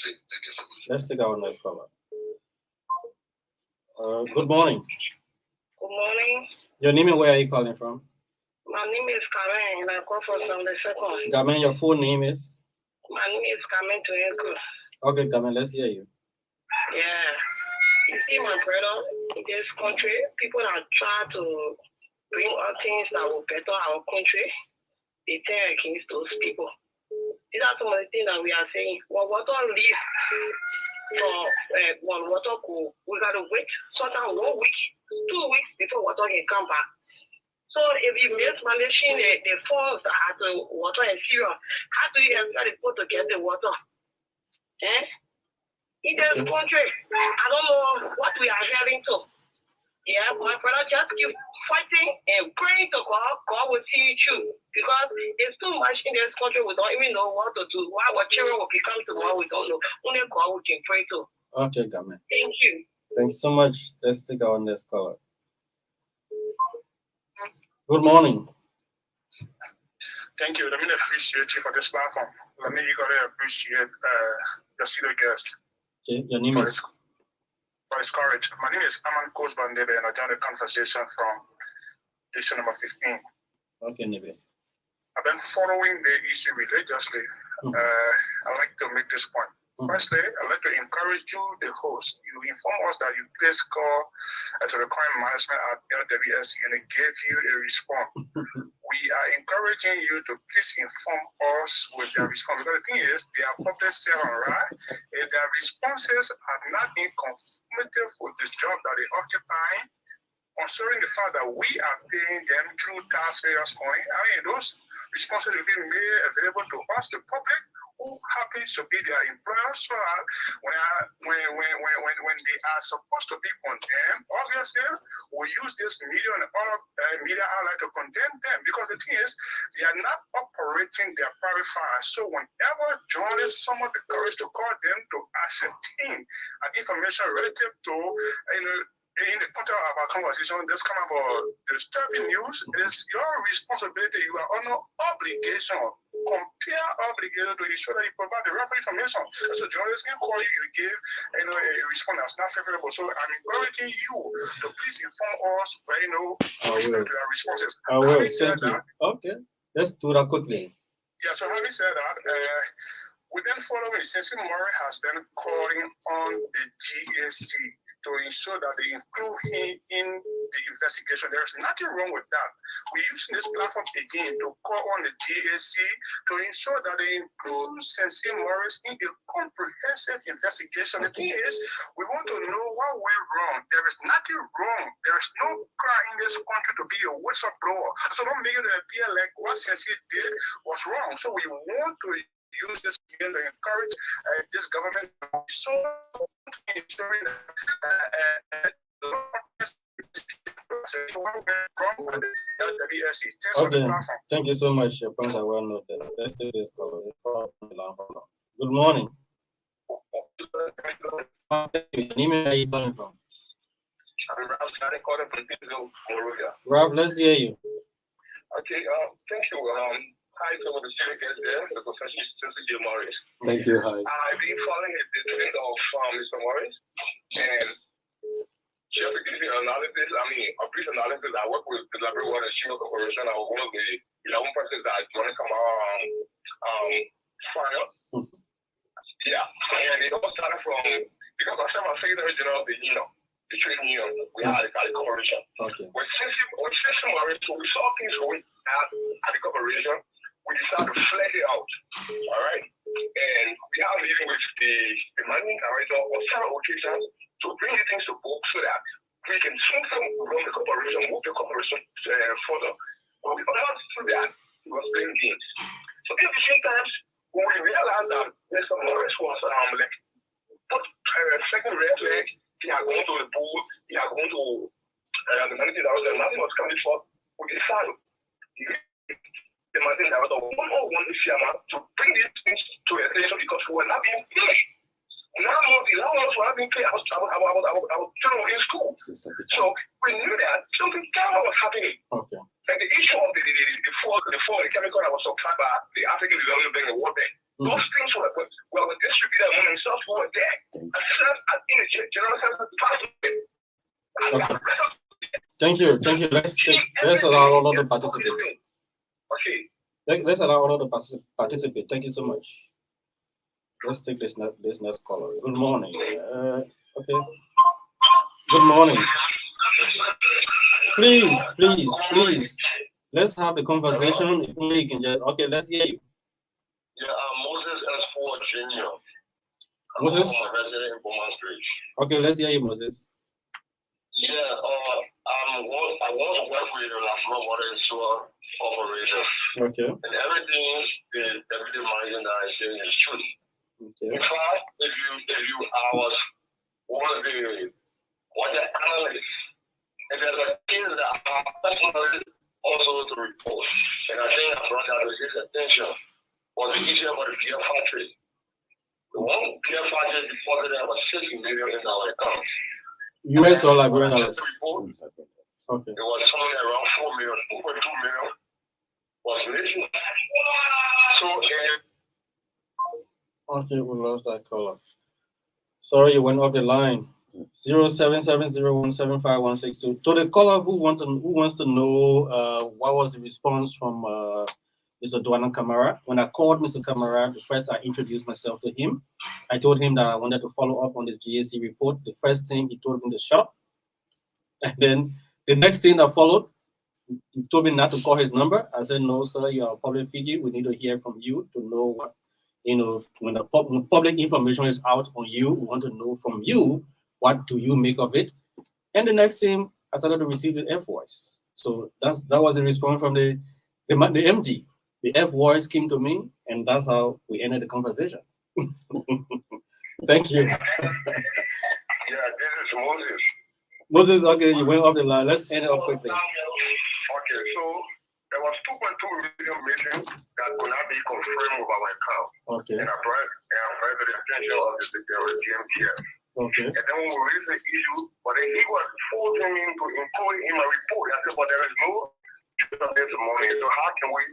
Thank you so much. Let's take our next caller. Good morning. Good morning. Your name and where are you calling from? My name is Carmen, and I call from the second. Carmen, your full name is? My name is Carmen Tuenko. Okay, Carmen, let's hear you. Yeah. You see, my brother, in this country, people that try to bring out things that will better our country, they turn against those people. These are some of the things that we are saying. Well, water leave for one water go. We got to wait sometimes 1 week, 2 weeks before water can come back. So if you mismanaging the falls at the water in Syria, how do you expect people to get the water? In this country, I don't know what we are heading to. Yeah, my brother just keep fighting and praying to God. God will see you through. Because it's too much in this country, we don't even know what to do. Why our children will become to what we don't know. Only God we can pray to. Okay, Carmen. Thank you. Thanks so much. Let's take our next caller. Good morning. Thank you. Let me appreciate you for this platform. Let me appreciate the studio guest. Okay, your name is? For his courage. My name is Aman Kosbandebe, and I joined the conversation from station number 15. Okay, Nebe. I've been following the issue religiously. I'd like to make this point. Firstly, I'd like to encourage you, the host. You inform us that you placed call to the crime management at LWSC and it gave you a response. We are encouraging you to please inform us with their response. Because the thing is, they are public servant, right? If their responses are not in conformity with the job that they occupy, considering the fact that we are paying them through taxpayers' coin, I mean, those responses will be made available to us, the public, who happens to be their employer. So when they are supposed to be condemned, obviously we use this media and other media outlet to condemn them, because the thing is, they are not operating their private files. So whenever journalists summon the courage to call them to ascertain information relative to in the context of our conversation, this kind of disturbing news, it is your responsibility. You are under obligation, obligation to ensure that you provide the reference information. So journalists can call you, you give a response that's not favorable. So I'm encouraging you to please inform us, with respect to our responses. I will. Thank you. Okay, let's do that quickly. Yeah. So having said that, we've been following. Sencee Murray has been calling on the GAC to ensure that they include him in the investigation. There is nothing wrong with that. We're using this platform again to call on the GAC to ensure that they include Sencee Morris in a comprehensive investigation. The thing is, we want to know what went wrong. There is nothing wrong. There is no crime in this country to be a whistleblower. So don't make it appear like what Sencee did was wrong. So we want to use this to encourage this government so ensuring that okay, thank you so much. Your points are well noted. Let's take this call. Good morning. Where are you calling from? Rob, let's hear you. Okay, thank you. Hi to the senior guest there, the professor Sencee Morris. Thank you. Hi. I've been following the trend of Mr. Morris, and just to give you an analysis, a brief analysis. I work with the Liberia Water Sugar Corporation. I was one of the 11 persons that joined come fire. Yeah, and it all started from because myself, I say the original of the trade union. We had a corporation. Okay. When Sencee Morris, so we saw things going at the corporation. We decided to flesh it out, all right? And we have a meeting with the managing director on several occasions to bring the things to book so that we can soon run the corporation, move the corporation further. But we allowed to do that, it was playing games. So in the same times, when we realized that Mr. Morris was put second red flag, he had gone to the pool, he had gone to the managing director, nothing was coming forth, we decided the managing director one to bring these things to attention because we were not being paid. Now months were not being paid. I was in school. So we knew that something terrible was happening. Okay. Like the issue of the chemical that was supplied by the African Development Bank and World Bank. Those things were distributed and so forth there. I serve as in the general Okay. Thank you. Let's allow all of the participate. Okay. Let's allow all of the participate. Thank you so much. Let's take this next caller. Good morning. Okay. Good morning. Please. Let's have the conversation. If only you can just. Okay, let's hear you. Yeah, Moses S4 Jr. Moses. I'm a resident in Beaumont Street. Okay, let's hear you, Moses. Yeah, I want to work with the national water and sewer operator. Okay. And everything the deputy manager that is saying is true. Okay. In fact, if you I was one of the water analysts, and there's a case that I personally also to report, and I think I brought that to his attention, was the issue about the beer factory. The one beer factory deposited about $6 million in our account. US or Liberian dollars? Report, Okay. it was somewhere around 4 million, 4.2 million was missing. So, okay, we lost that caller. Sorry, you went off the line. 0770175162. To the caller who wants to know what was the response from Mr. Duana Kamara. When I called Mr. Kamara, the first I introduced myself to him. I told him that I wanted to follow up on this GAC report. The first thing he told me to shop. And then the next thing that followed, he told me not to call his number. I said, no, sir, you are a public figure. We need to hear from you to know what, when public information is out on you, we want to know from you, what do you make of it? And the next thing, I started to receive the F voice. So that was the response from the MD. The F voice came to me, and that's how we ended the conversation. Thank you. yeah, this is Moses. Moses, okay, you went off the line. Let's end it up quickly. Okay, so there was 2.2 million missing that could not be confirmed with our account. Okay. And I brought to the attention of the GMTF. Okay. And then when we raised the issue, but then he was forcing me to include in my report. I said, but there is no truth of this morning, so how can we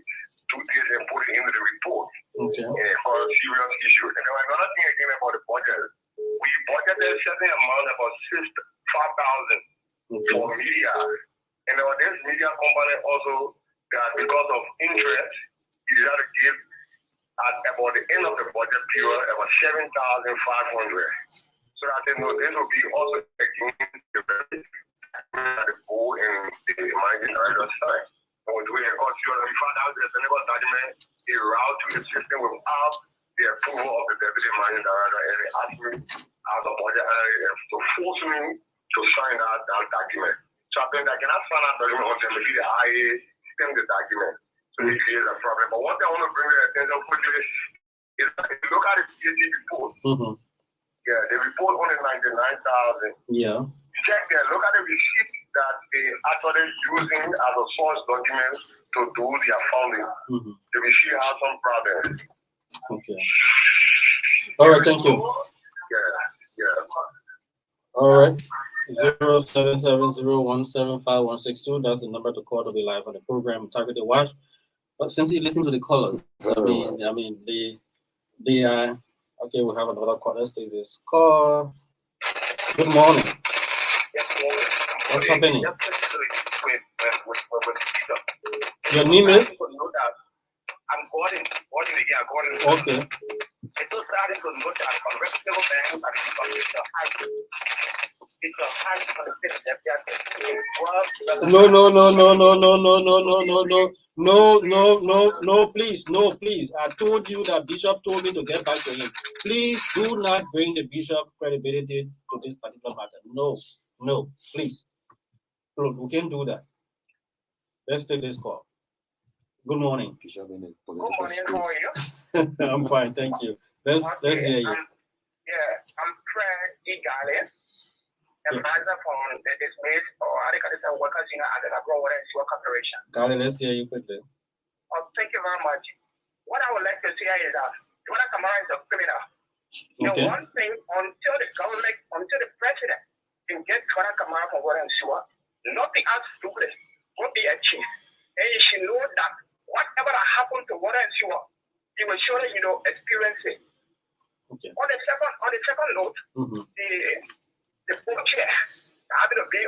do this and put it into the report? Okay. For a serious issue. And then another thing again about the budget, we budgeted a certain amount, about 5,000 for media. And there was this media company also that because of interest, you had to give at about the end of the budget period about 7,500. So I said, no, this will be also against the goal and the managing director's side. And we're doing a constitution, we found out there's a legal document, a route to the system without the approval of the deputy managing director, and they asked me as a budget analyst to force me to sign that document. So I think I cannot sign that document until maybe the IA send the document. So this is a problem. But one thing I want to bring to the attention quickly is that if you look at the PhD report, yeah, the report only 99,000. Yeah. Check there, look at the receipt that they actually using as a source document to do their funding. The receipt has some problems. Okay. All right, thank you. Yeah. All right. 0770175162. That's the number to call to be live on the program. Targeted watch. But since you listen to the callers, I mean, okay, we have another call. Let's take this call. Good morning. What's happening? Your name is? I'm Gordon. Okay. It's so starting to note that on reputable banks and it's a high for the No, please. I told you that Bishop told me to get back to him. Please do not bring the Bishop credibility to this particular matter. No, please. Look, we can't do that. Let's take this call. Good morning. Good morning, how are you? I'm fine, thank you. Let's hear you. I'm Fred Igale, advisor from the dismissed or Agricultural Workers Union and the Agro Water and Sewer Corporation. Got it, let's hear you quickly. Thank you very much. What I would like to say is that Duana Kamara is a criminal. Okay. And one thing, until the president can get Duana Kamara from water and sewer, nothing else stupid will be achieved. And you should know that whatever that happened to water and sewer, you will surely, experience it. Okay. On the second note, the board chair happened to be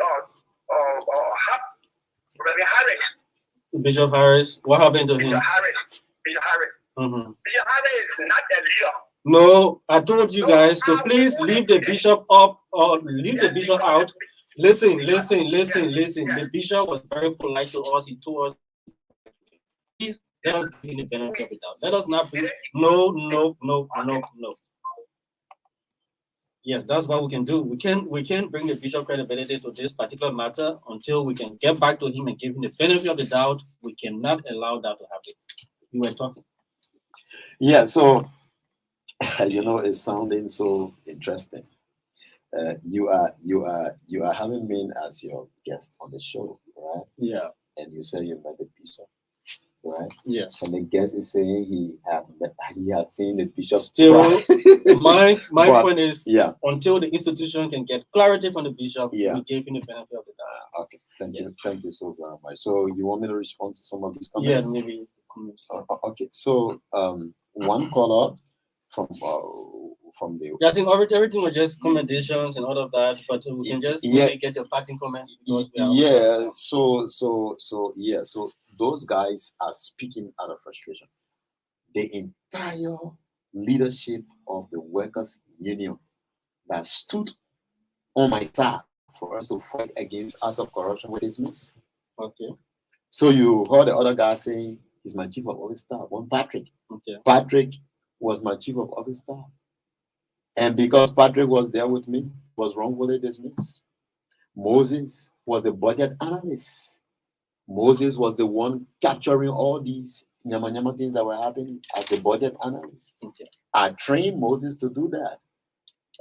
Harris. Bishop Harris. What happened to him? Bishop Harris. Bishop Harris is not a leader. No, I told you guys to please leave the bishop up or leave the bishop out. Listen. The bishop was very polite to us. He told us, please let us give the benefit of the doubt. Let us not bring no. Yes, that's what we can do. We can bring the bishop credibility to this particular matter until we can get back to him and give him the benefit of the doubt. We cannot allow that to happen. You were talking. Yeah, so it's sounding so interesting. You are having me as your guest on the show, right? Yeah. And you say you met the bishop, right? Yes. And the guest is saying he had seen the bishop. Still, my point is, yeah, until the institution can get clarity from the bishop, yeah, we gave him the benefit of the doubt. Okay, thank you so very much. So you want me to respond to some of these comments? Yeah, maybe. Okay, so one caller from the. Yeah, I think everything was just commendations and all of that, but we can just maybe get your parting comments. So those guys are speaking out of frustration. The entire leadership of the workers' union that stood on my side for us to fight against acts of corruption were dismissed. Okay. So you heard the other guy saying he's my chief of office staff. One Patrick. Okay. Patrick was my chief of office staff. And because Patrick was there with me, was wrongfully dismissed. Moses was the budget analyst. Moses was the one capturing all these nyama things that were happening as the budget analyst. Okay. I trained Moses to do that.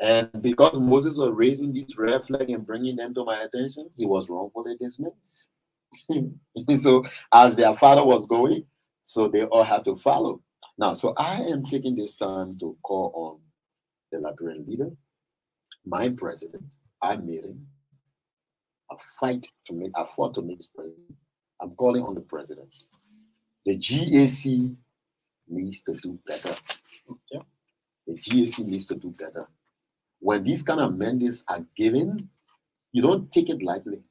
And because Moses was raising these red flags and bringing them to my attention, he was wrongfully dismissed. So as their father was going, so they all had to follow. Now, so I am taking this time to call on the Liberian leader, my president. I made him. I fought to make his president. I'm calling on the president. The GAC needs to do better. Okay. The GAC needs to do better. When these kind of mandates are given, you don't take it lightly.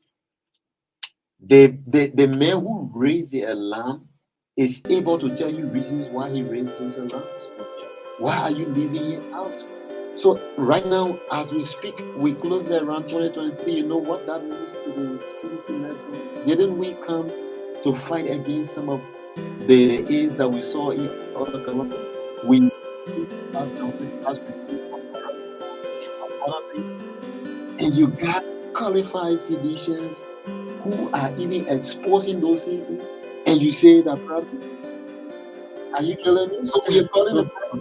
The man who raised the alarm is able to tell you reasons why he raised those alarms. Okay. Why are you leaving it out? So right now, as we speak, we close the around 2023. You know what that means to the citizen network? Didn't we come to fight against some of the aids that we saw in other government? We as other things, and you got qualified citizens who are even exposing those things, and you say that problem. Are you killing me? So we are calling the problem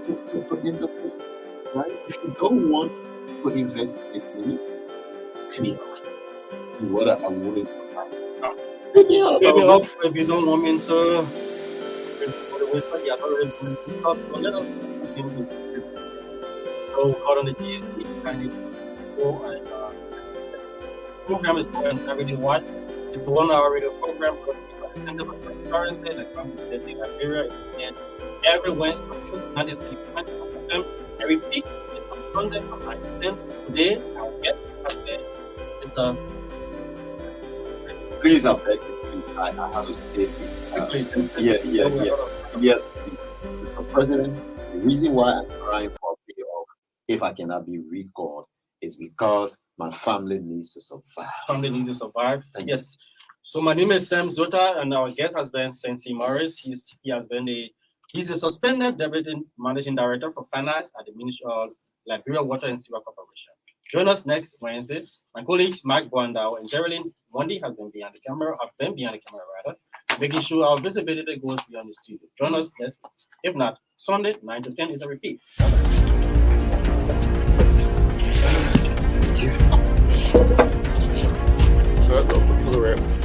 to interpret, right? If you don't want to investigate me, maybe see what I'm willing to have. Maybe off if you don't want me to. So call on the GSC and program is going everything what? It's a 1 hour radio program for the Center for Transparency that comes to Liberia. And every Wednesday, every week, it's on Sunday from 9 to 10. Today, our guest has been Mr. Please, I beg you, I have to say, yes, Mr. President, the reason why I'm crying for payoff, if I cannot be recalled, is because my family needs to survive. Yes. So my name is Sam Zota, and our guest has been Sencee Morris. He's a suspended deputy managing director for finance at the Ministry of Liberia Water and Sewer Corporation. Join us next Wednesday. My colleagues Mark Boandao and Geraldine Mondi have been behind the camera, making sure our visibility goes beyond the studio. Join us next week. If not, Sunday 9 to 10 is a repeat. Thank you.